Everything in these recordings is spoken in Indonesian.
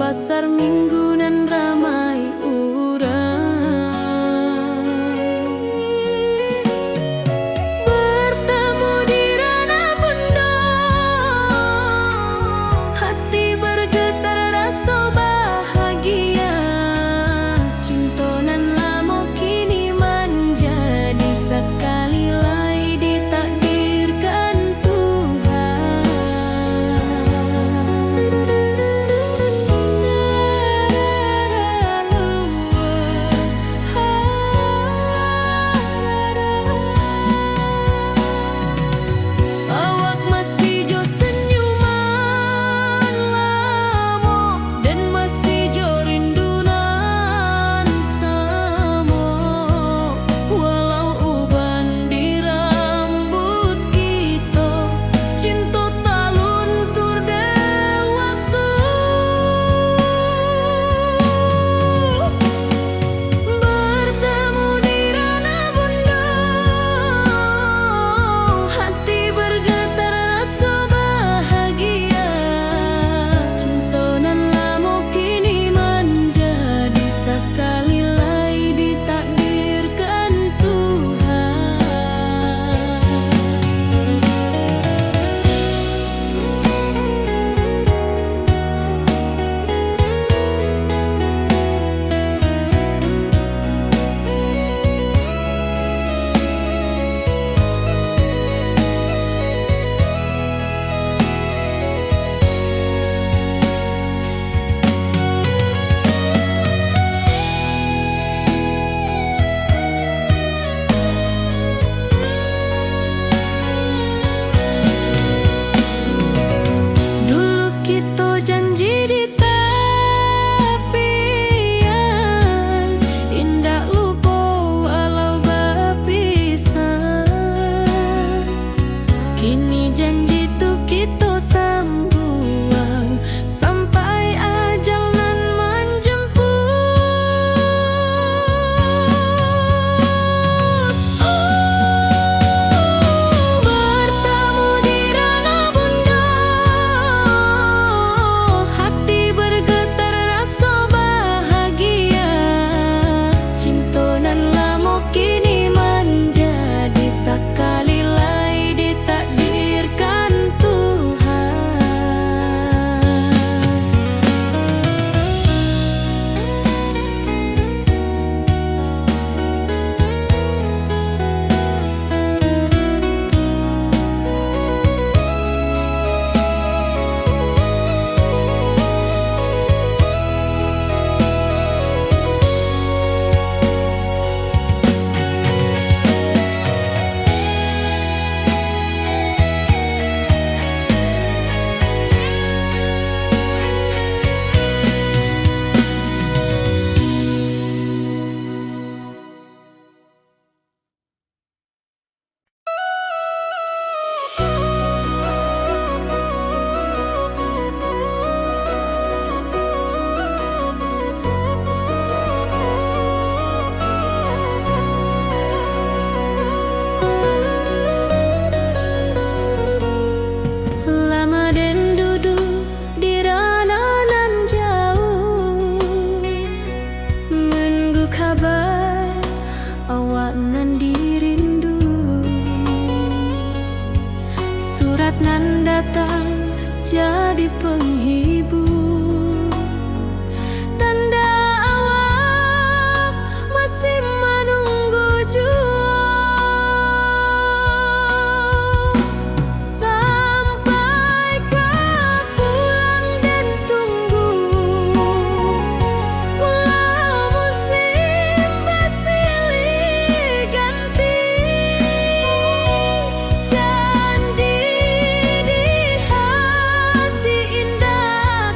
pasar minggu nan ramai urang. Bertemu di ranah bunda, hati bergetar rasa bahagia. Cinta nan lama kini menjadi sekali lai ditakdirkan Tuhan. Awak masih jo senyuman lamo dan masih jo rindunan samo. Walau uban di rambut kita, cinta tak luntur de waktu. Bertemu di ranah bunda, hati bergetar rasa bahagia. Cinta nan lama kini menjadi sekali lai ditakdirkan Tuhan. Dulu kita janji di tepian, indah lupa walau berpisah. Kini janji tu kita sambung sampai ajal nan menjemput. Bertemu di ranah bunda, hati bergetar rasa bahagia. Cinta nan lama kini menjadi sekali lai ditakdirkan Tuhan. Lama den duduk di ranah nan jauh, menunggu kabar awak nan dirindu. Surat nan datang jadi penghibur, tanda awak masih menunggu jua. Sampai kau pulang dan tunggu, walau musim bersilih ganti. Janji di hati indah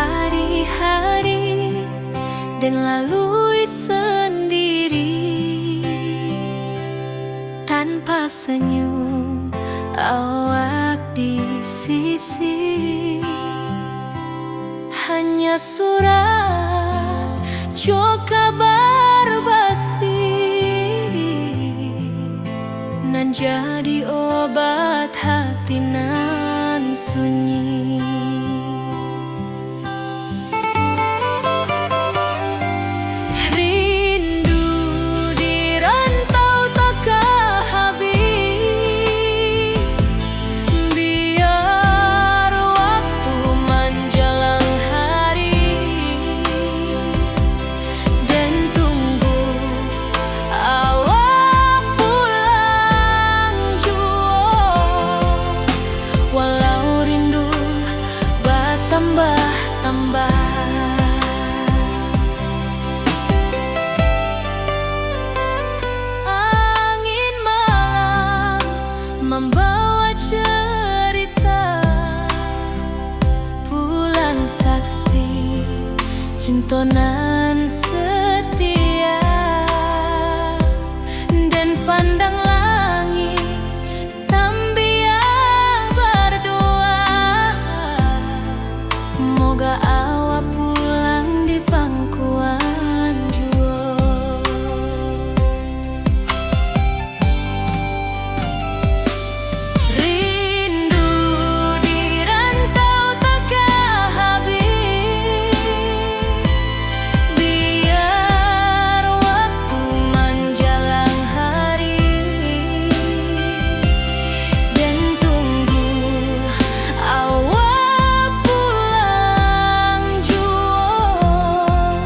hari-hari dan lalui sendiri tanpa senyum awak di sisi. Hanya surat jo kabar basi nan jadi obat hati nan sunyi. Rindu di rantau takkan habis, biar waktu menjelang hari dan tunggu awak pulang jua. Walau rindu bertambah-tambah, angin malam membawa cerita, bulan saksi cintonan setia, dan pandang langit sambil berdoa, moga awak pulang di pangkuan jua. Rindu di rantau takkan habis, biar waktu menjelang hari dan tunggu awak pulang jua.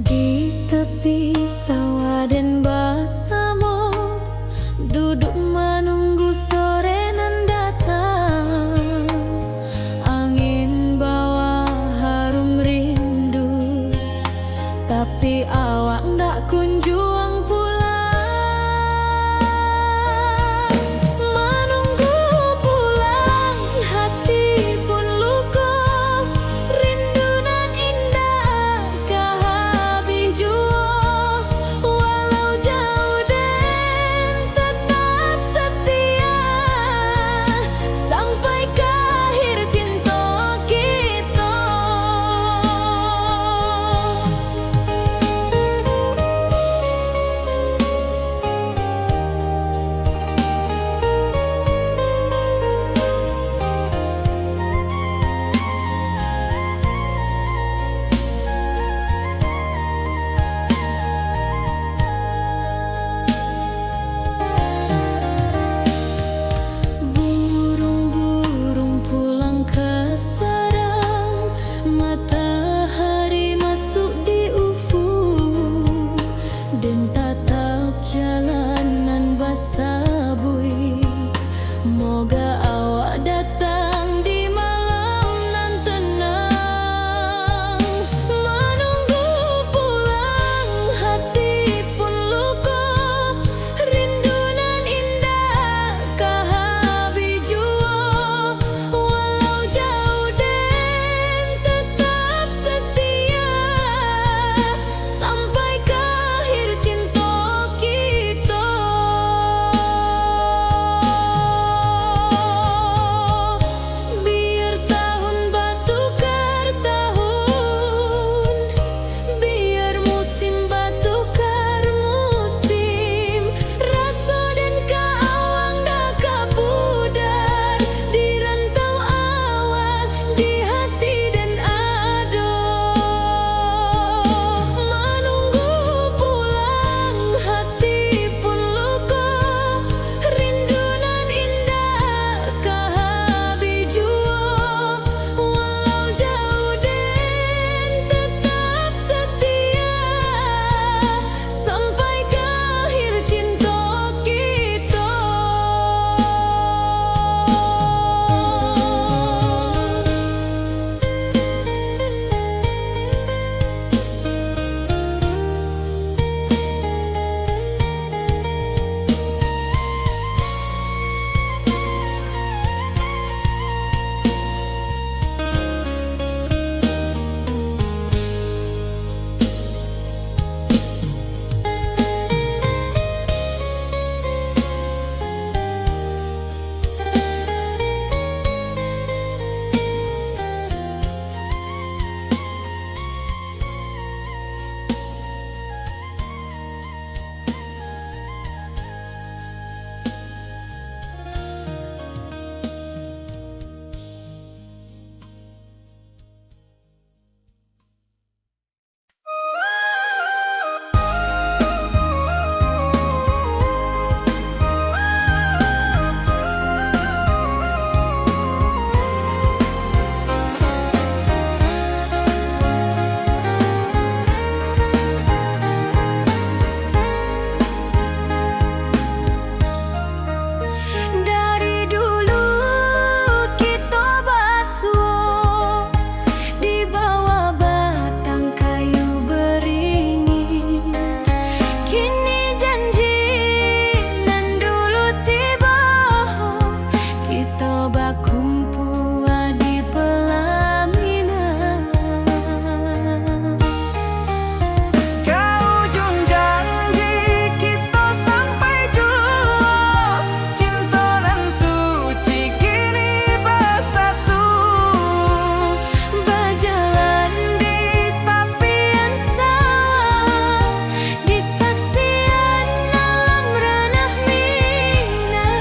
Di tepi sawah dan basamo, duduk menunggu sore nan datang. Angin bawa harum rindu, tapi awak ndak kunjung pulang. Menunggu pulang, hati pun luka. Rindu nan indah kah habis jua. Walau jauh dan tetap setia, sampai ke akhir cinta kita. Burung-burung pulang ke sarang, matahari masuk di ufuk, dan tatap jalanan basah bui. Moga awak datang di malam nan tenang. Menunggu pulang, hati pun luka. Rindu nan indah kah habis jua. Walau jauh dan tetap setia, sampai ke akhir cinta kita. Biar tahun bertukar tahun, biar musim bertukar musim. Rasa dan keawang dah kapudar, di rantau awal, di hati dan ado. Menunggu pulang, hati pun luka. Rindu nan indah kah habis jua. Walau jauh dan tetap setia, sampai ke akhir cinta kita. Dari dulu kita basuh di bawah batang kayu beringin. Kini janji nan dulu tiba, kita berkumpul di pelaminan. Ke ujung janji kita sampai jua, cinta nan suci kini bersatu. Berjalan di tapian sawah, di saksian alam ranah Minang.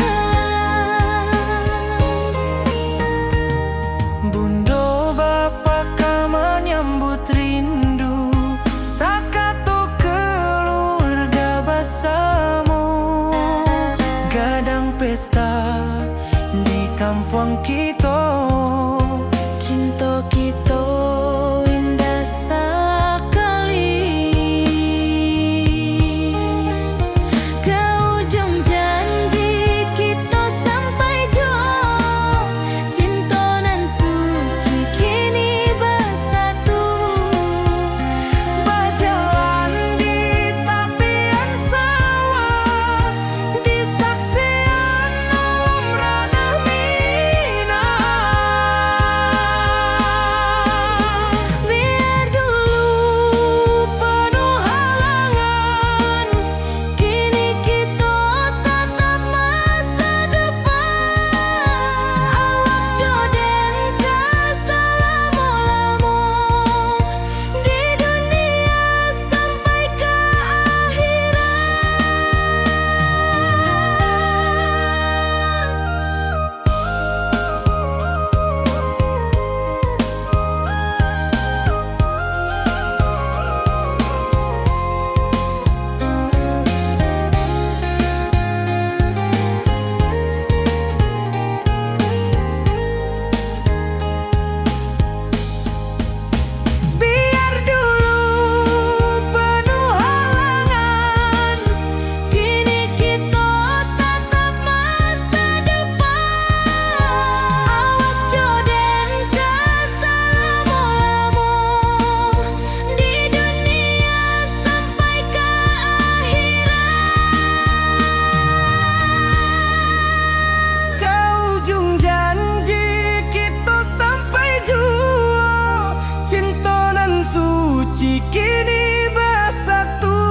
Bundo bapa ka menyambut rindu, sakatu keluarga bersama. Gadang pesta di kampung kita. Cinta kita indah sekali. suci kini bersatu.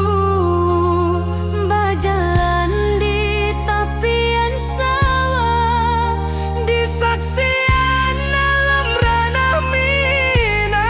Berjalan di tepian sawah, Di saksian alam ranah Minang.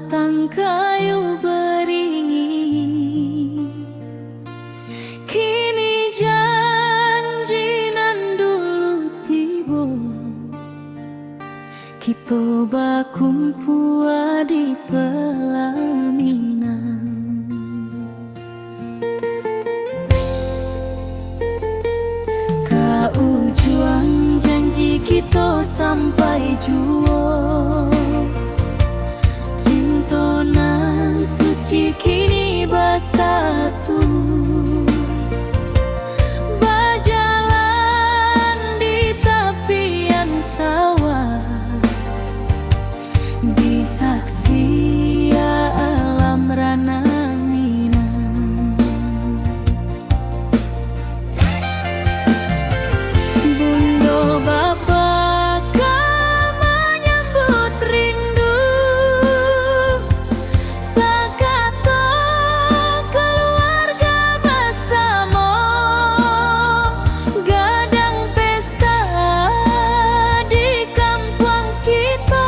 batang kayu beringin, kini janji nan dulu tiba, kita bakumpul di pelaminan. Kau juang janji kita sampai jua, cinta nan suci kini bersatu, berjalan di tepian sawah, disaksi alam rana Minang. Bunda bapa kau menyambut rindu, sekata keluarga bersama, gadang pesta di kampung kita.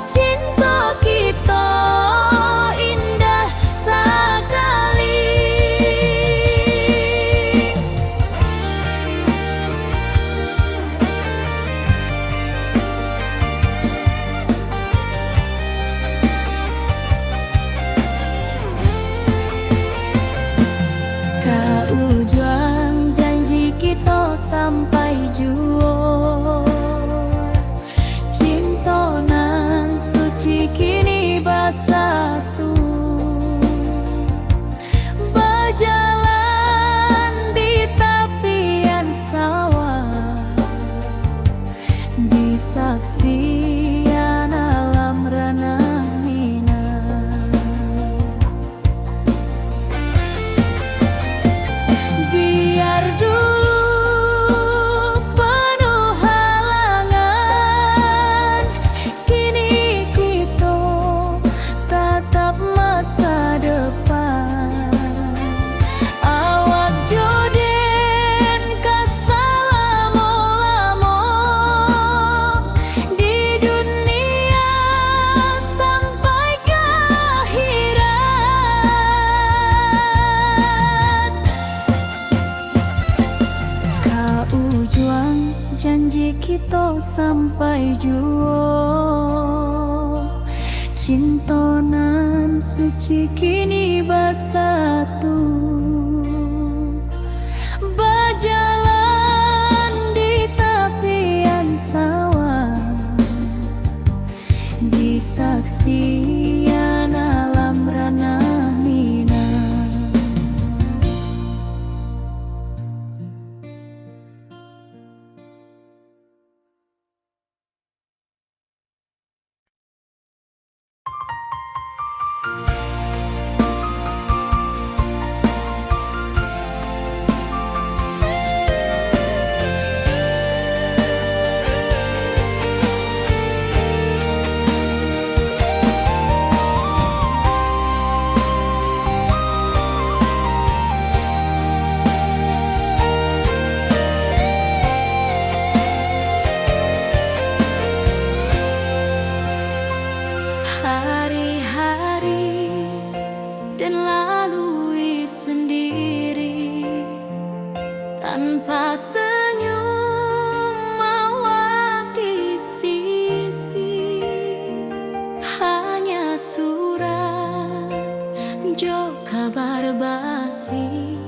Cinta kita indah sekali. Kau juang janji kita sampai jua, cinta nan suci kini bersatu, berjalan di tepian sawah, disaksikan alam rana Minang. Biar dulu penuh halangan, kini kita tatap masa depan. Awak joden kesalamo-lamo di dunia sampai ke akhirat. Kau juang janji kita sampai jua, cinta nan suci kini bersatu, berjalan di tepian sawah, disaksikan alam rana Minang. Hari-hari dan lalui sendiri, tanpa senyum awak di sisi, hanya surat jo kabar basi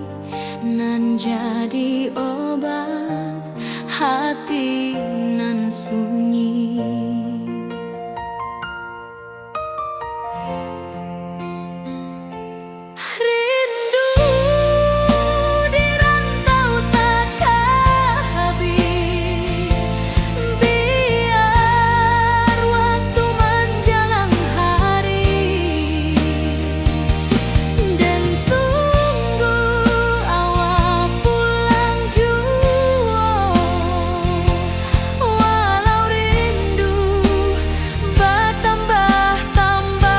nan jadi obat hati nan sunyi. Rindu di rantau takkan habis, biar waktu menjelang hari, dan tunggu awak pulang jua. Walau rindu bertambah-tambah,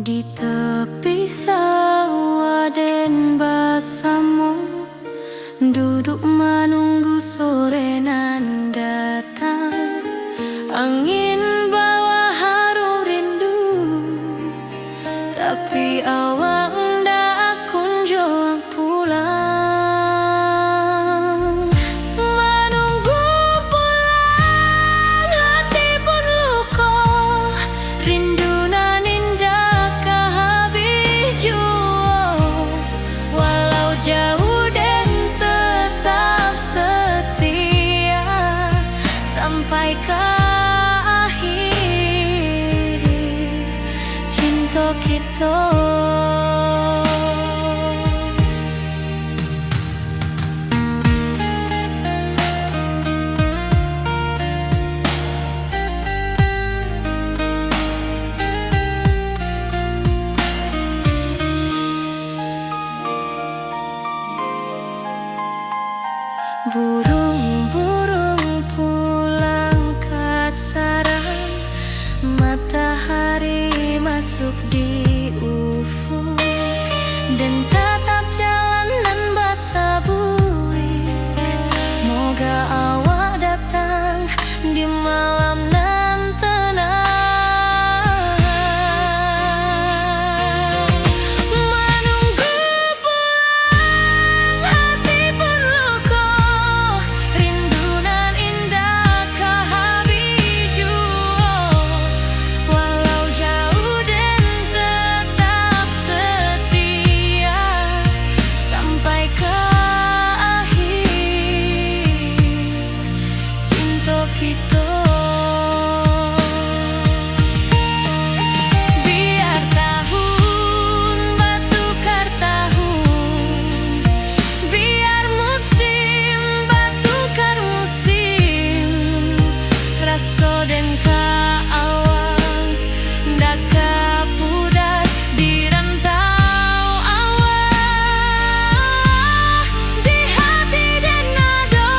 Di tepi sawah den basamu, duduk menunggu sore nan datang. Angin bawa harum rindu, tapi awak ndak kunjung pulang. Menunggu pulang, hati pun luka, rindu nan indah kehabis jua. Walau jauh dan tetap setia sampai ke akhir cinta kita. Burung-burung pulang ke sarang, matahari masuk di ufuk, dan tatap jalanan basah buik. Moga awak datang di malam nan tenang. Menunggu pulang, hati pun luka, rindu nan indah kehabis jua. Walau jauh dan tetap setia sampai ke akhir cinta kita. Biar tahun bertukar tahun, biar musim bertukar musim, rasa dan keawang ndak kepudar di rantau awak, di hati dan nada.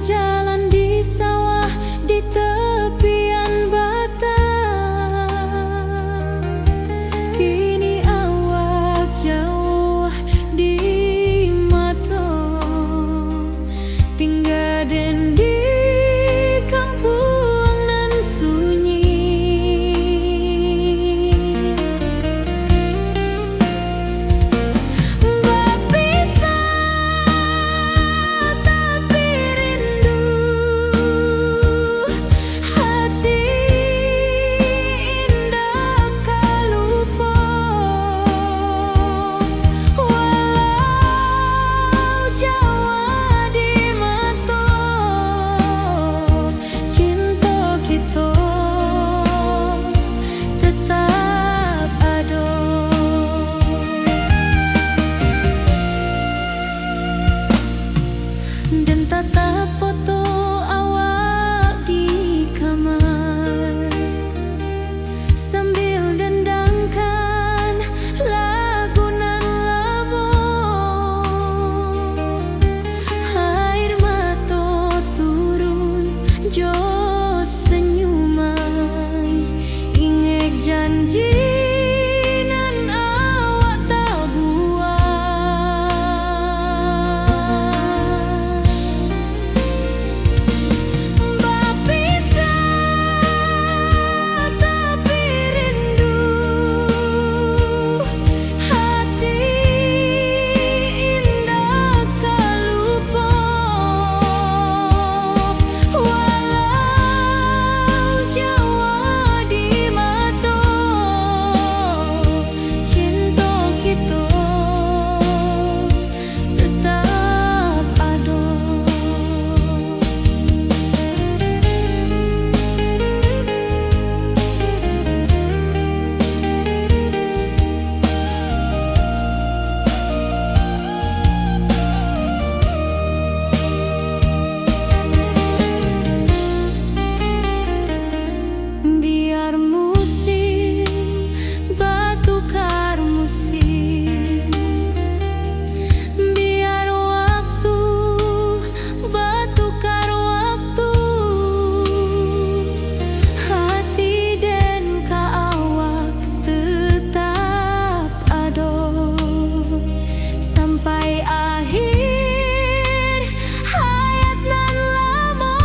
berjalan di sawah di tepian batang. Kini awak jauh di mata, tinggal den di kampung nan sunyi. Berpisah tapi rindu, hati indah kalupa. Walau jauh di mata, cinta kita tetap ada. Dan tatap foto awak di kamar, sambil dendangkan lagu nan lama. Air mata turun jo senyuman, ingat janji nan awak tak buat. Berpisah tapi rindu, hati indah kalupa. Walau jauh di mata, cinta kita tetap ada. Biar musim bertukar musim, biar waktu bertukar waktu, hati dan awak tetap ada sampai akhir hayat nan lama.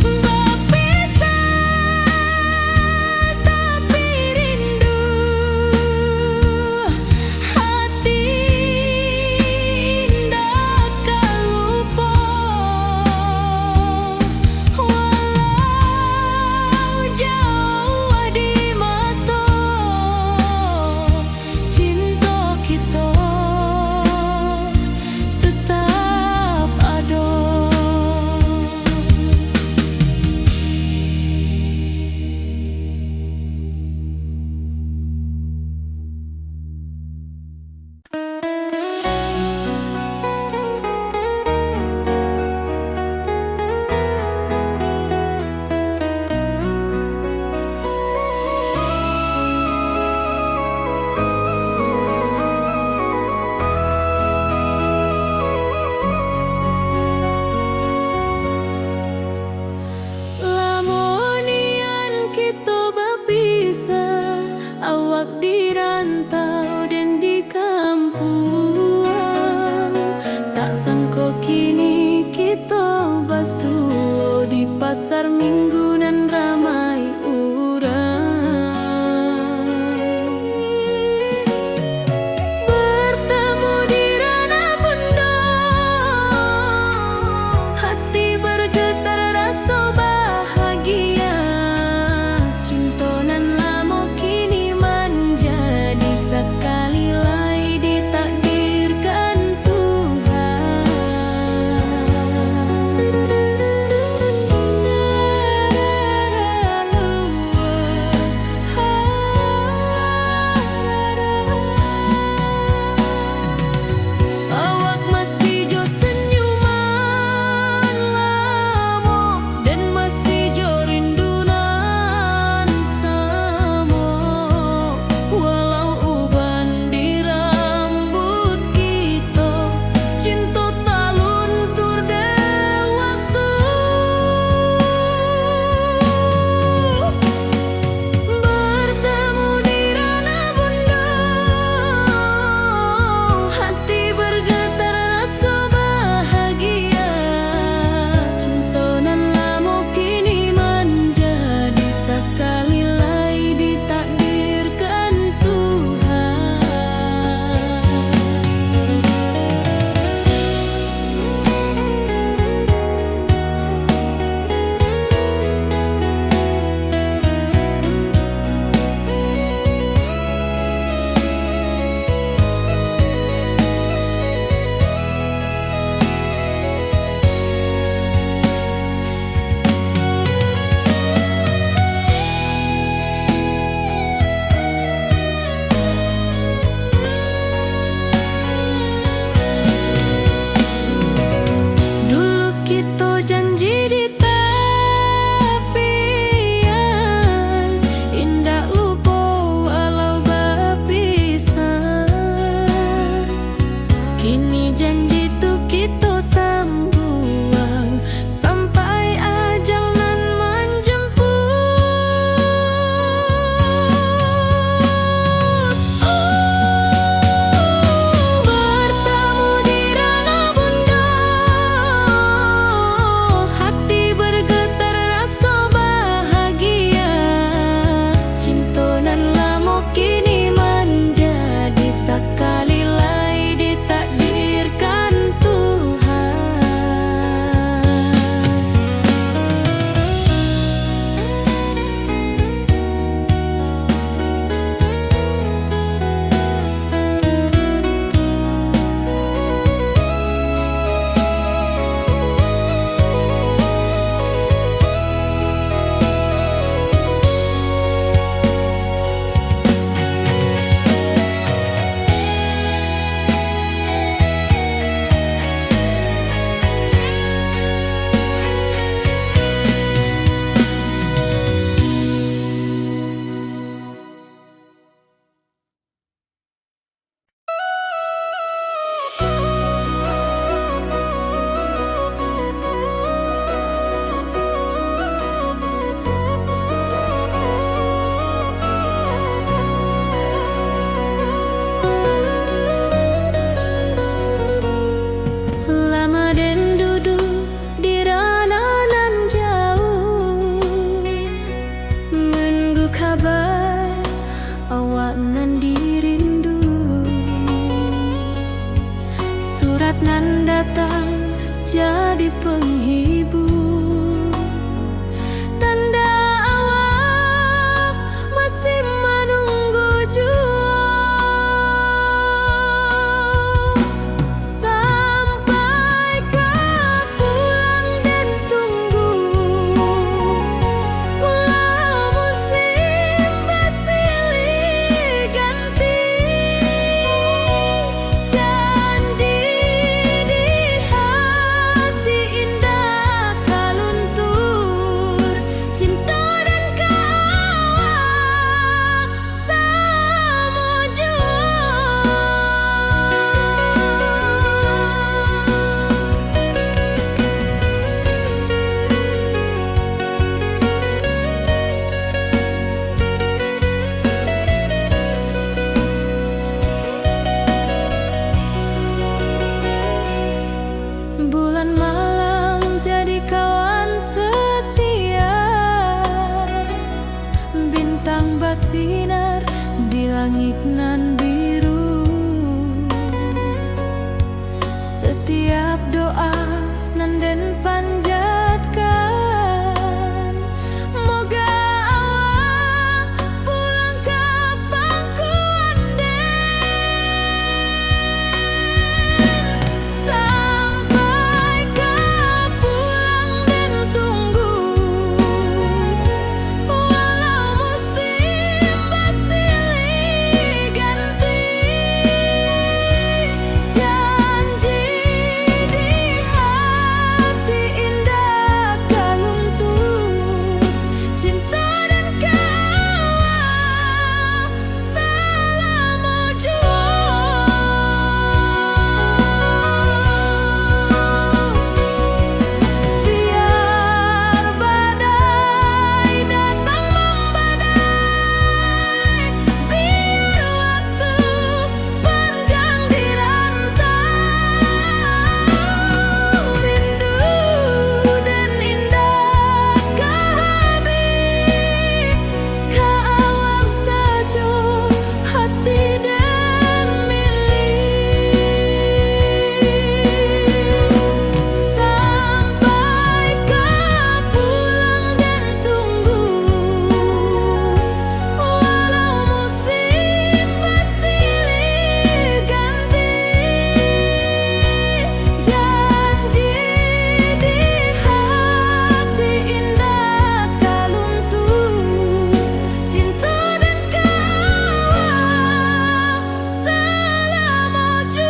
Berpisah tapi rindu, hati indah kalupa. Walau jauh di mata, cinta kita tetap ada. Lamonian kita berpisah, awak di rantau dan di kampung. Tak sangka kini kita basuh di pasar minggu nan ramai urang. Bertemu di ranah bunda, hati bergetar rasa bahagia. Cinta nan lama kini menjadi sekali lagi ditakdirkan Tuhan. saat nan datang jadi penghibur, tanda awak masih menunggu jua. Sampai kau pulang dan tunggu, walau musim bersilih ganti, janji di hati indah kaluntur, cinta dan kawak sama jua. Bulan malam jadi kawan setia, bintang bersinar di langit nan biru. Setiap doa nan den panjatkan, moga awak pulang ke pangkuan den. Sampai kau pulang dan tunggu, walau musim bersilih ganti, janji di hati indah kaluntur, cinta dan kawak selama jua. Biar badai datang membadai, biar waktu panjang dirantau, rindu dan indah kehabis, kawak saja hati dan milik. Sampai kau pulang dan tunggu, walau musim bersilih ganti, janji di hati indah kaluntur, cinta dan kawak selama jua.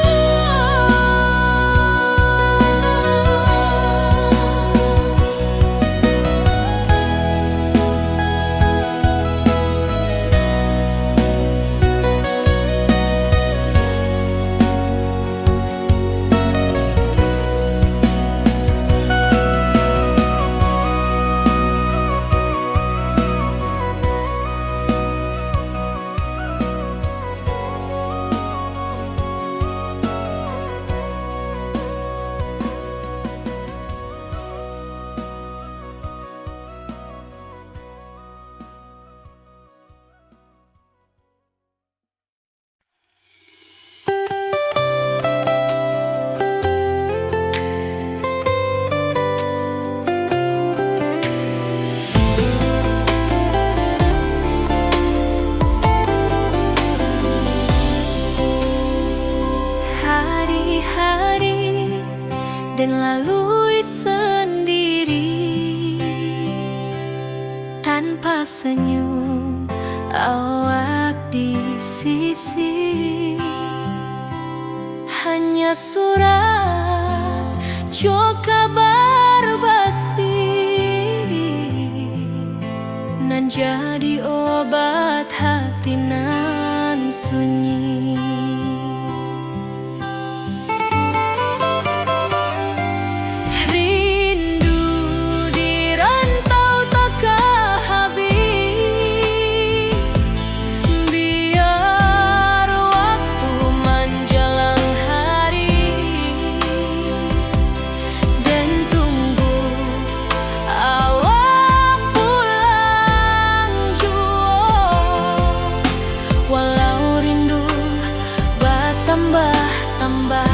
Hari-hari dan lalui sendiri, tanpa senyum awak di sisi, hanya surat jo kabar basi nan jadi obat hati nan sunyi. Rindu di rantau tak habis, biar waktu menjelang hari dan tunggu awak pulang jua. Walau rindu bertambah-tambah,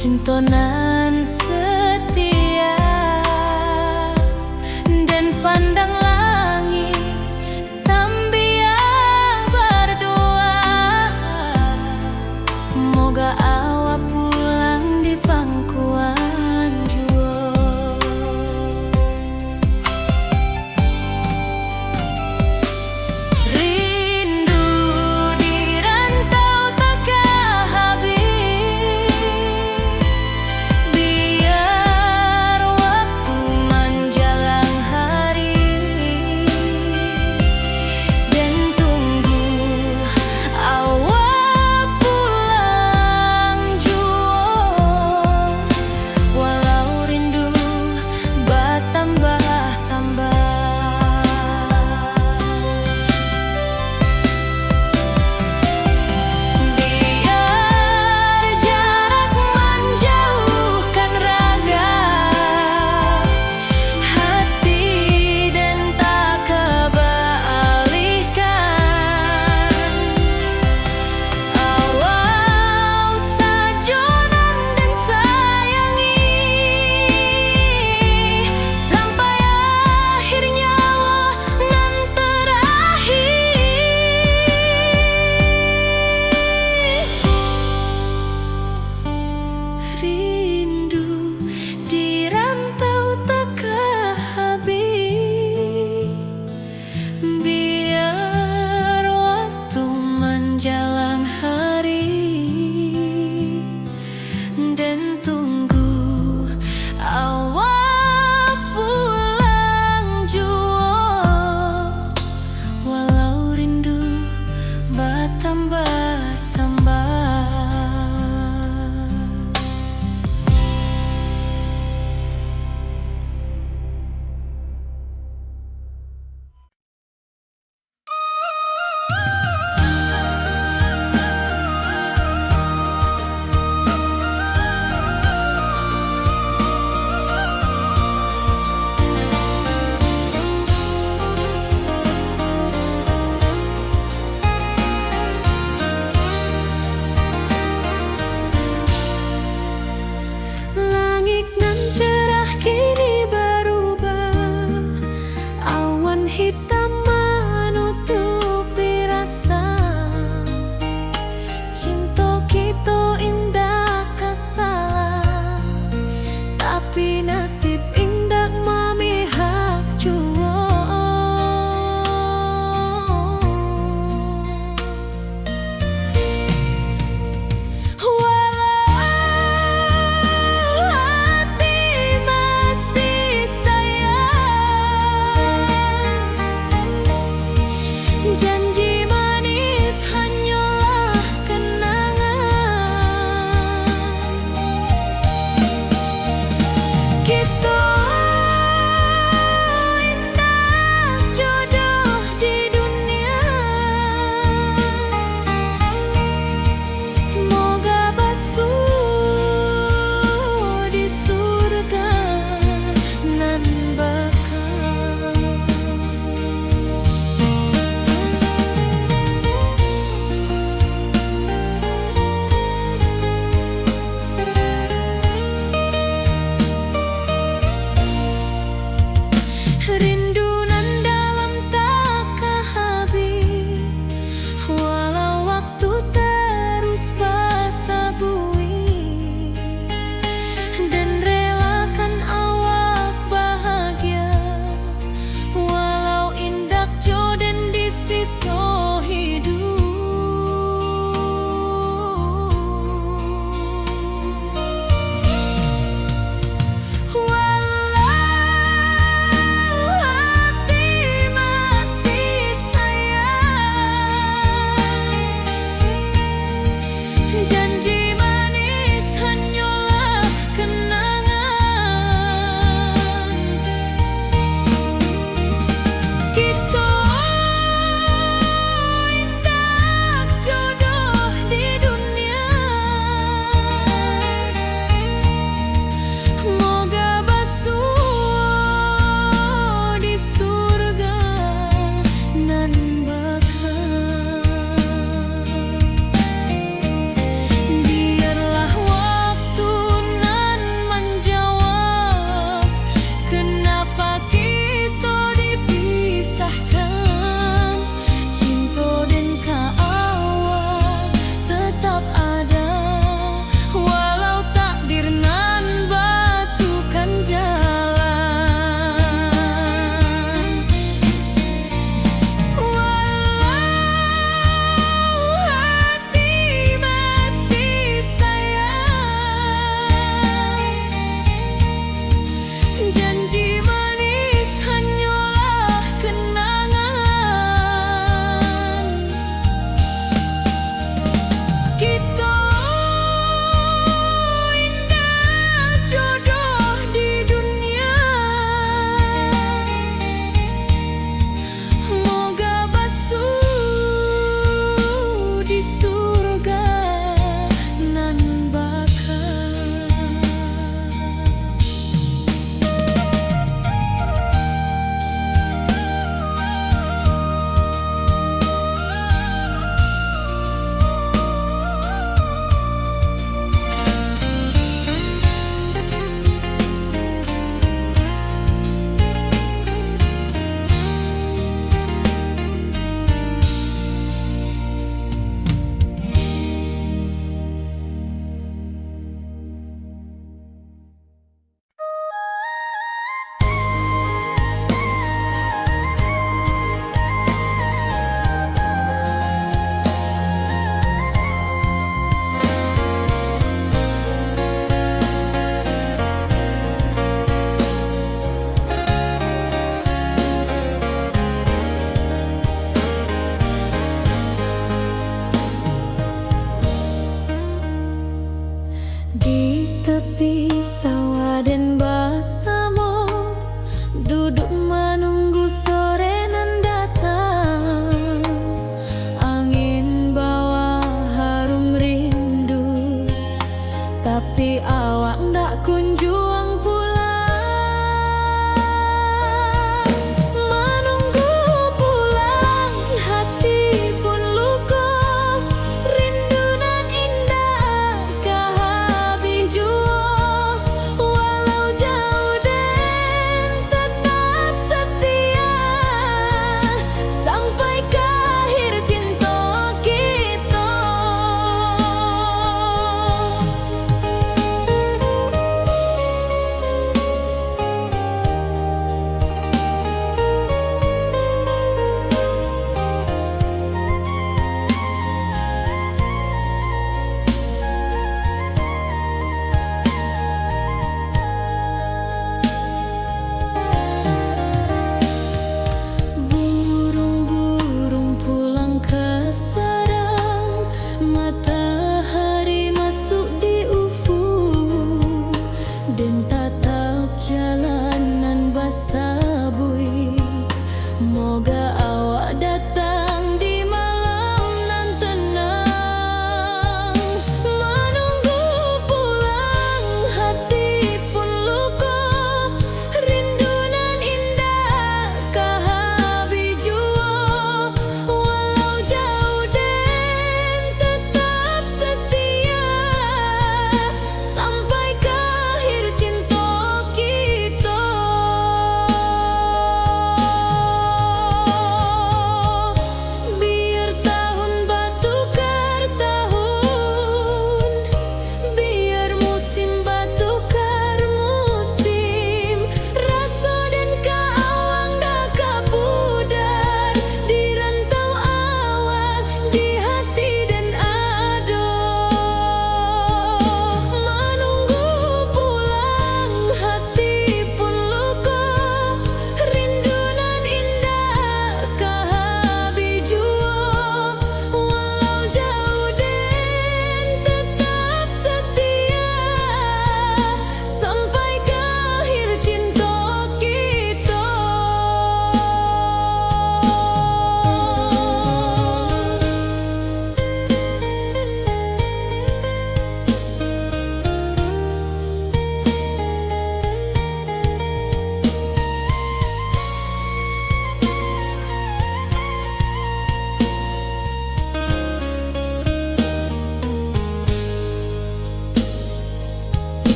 cintonan setia dan pandang langit sambil berdoa, moga awak pulang di pangkuan jua. Rindu di rantau tak habis, Di tepi sawah dan bersama duduk menunggu sore nan datang. Angin bawa harum rindu, tapi awak ndak kunjung pulang. Menunggu pulang, hati pun luka. Rindu nan indah kah habis jua. Walau jauh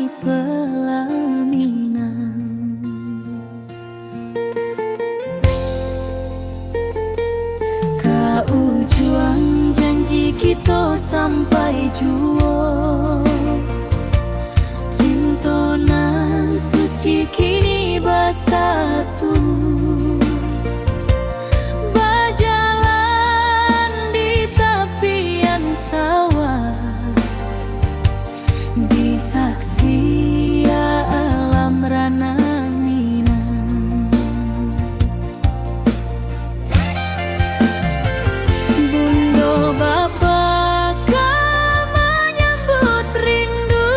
sampai pelaminan. Kau juang janji kita sampai juo, cinta nan suci kini bersatu. Berjalan di tepian sawah, disaksi alam rana Minang. Bunda bapa kau menyambut rindu,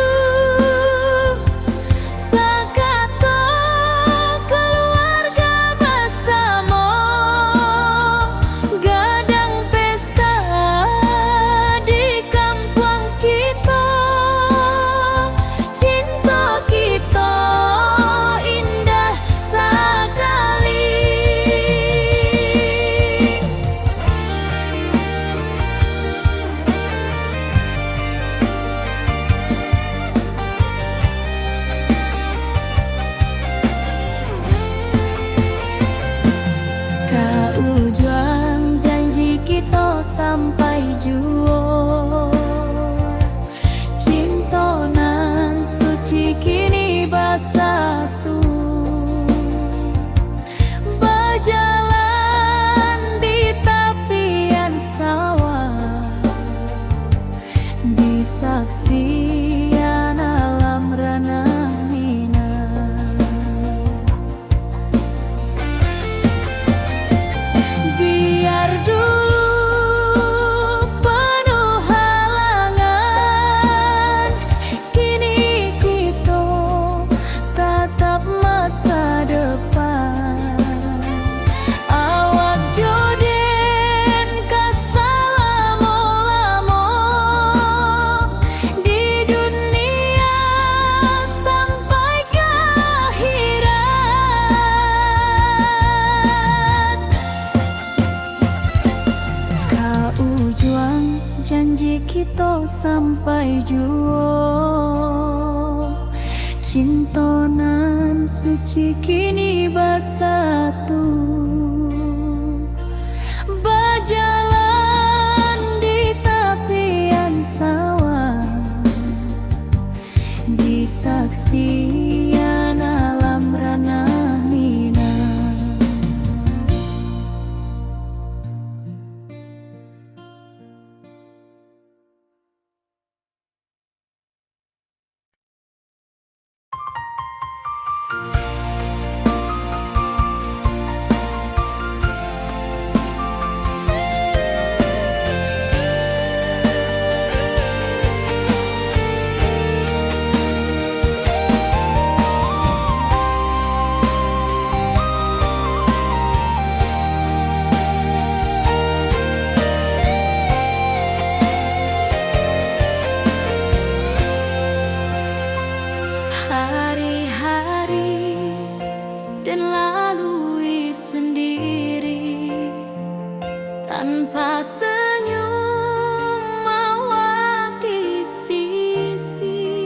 sakato keluarga bersama, gadang pesta di kampung kita. Cinta kita indah sekali. Kau juang janji kita sampai juo, cinta nan suci kini bersatu. Berjalan di tepian sawah, disaksikan alam rana Minang. Biar dulu penuh halangan, kini kita tatap masa depan. Awak joden kesalamo-lamo di dunia sampai ke akhirat. Kau juang janji kita sampai juo, cinta nan suci kini bersatu. Berjalan di tepian sawah, disaksikan alam rana Minang. Hari-hari dan lalui sendiri tanpa senyum awak di sisi.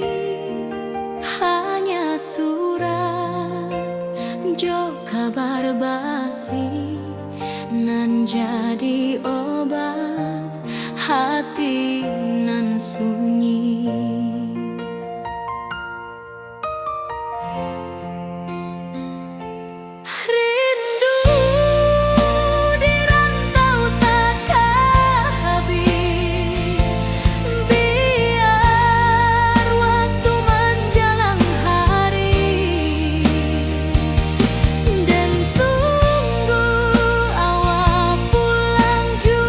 Hanya surat jo kabar basi nan jadi obat hati nan sunyi. Rindu di rantau takkan habis, biar waktu menjelang hari, dan tunggu awak pulang juga.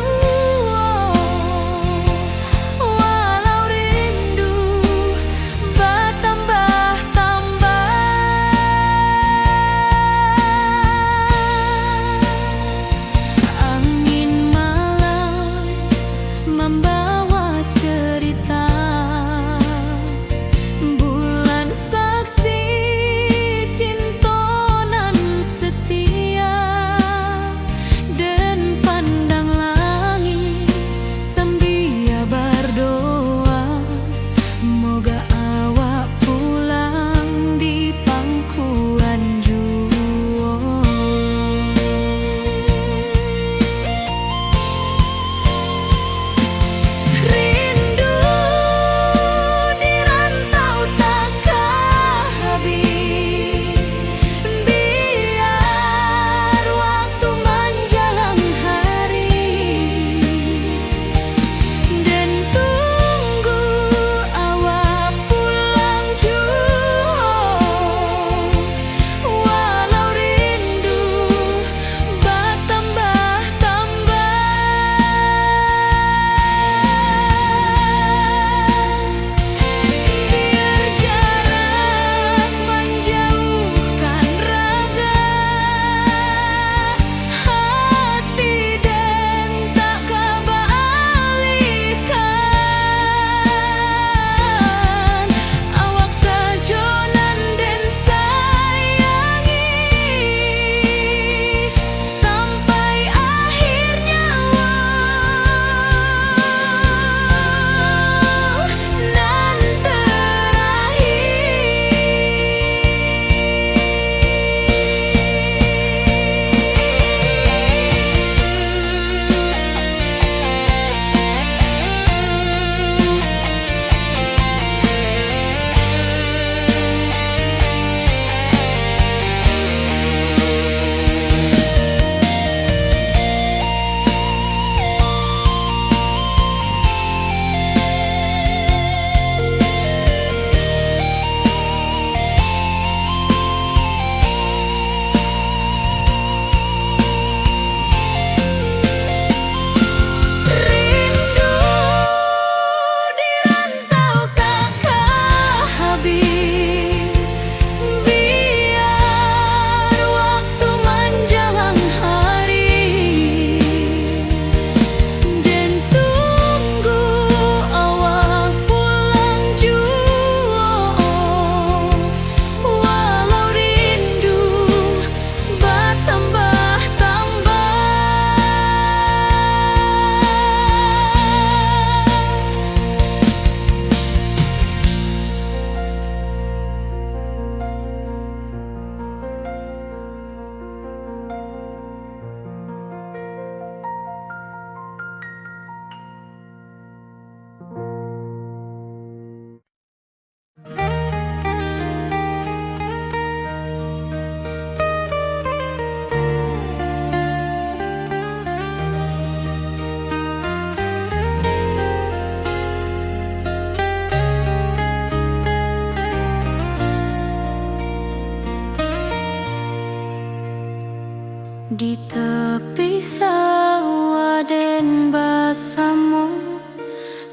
Di tepi sawah den basamu,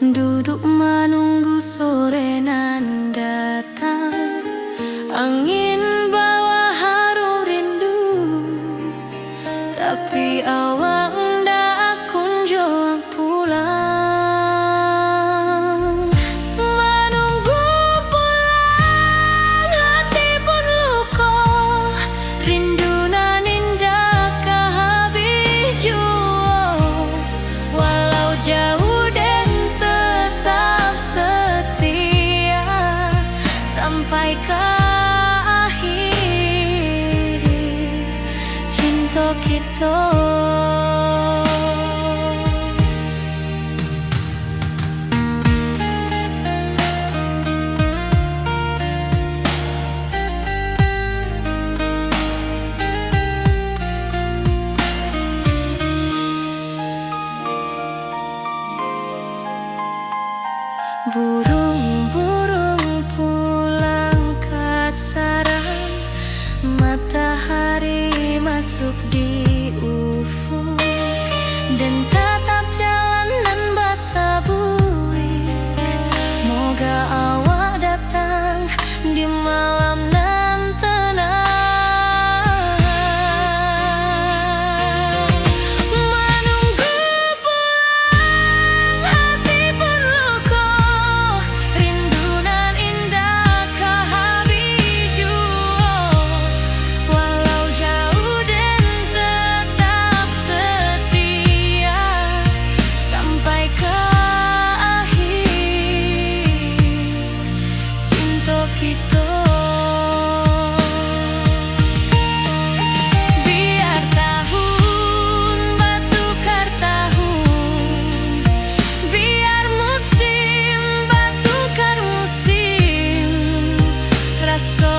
duduk menunggu sore nan datang. Angin bawa harum rindu, tapi awak ndak kunjung pulang. Menunggu pulang, hati pun luka, rindu nan indah kehabis jua. Walau jauh dan tetap setia sampai ke akhir cinta kita. Burung-burung pulang ke sarang, matahari masuk di ufuk, dan tatap jalanan basah buik. Moga awak datang di malam nan tenang. Menunggu pulang, hati pun luka, rindu nan indah kehabis jua. Walau jauh dan tetap setia sampai ke akhir cinta kita. Biar tahun bertukar tahun, biar musim bertukar musim, rasa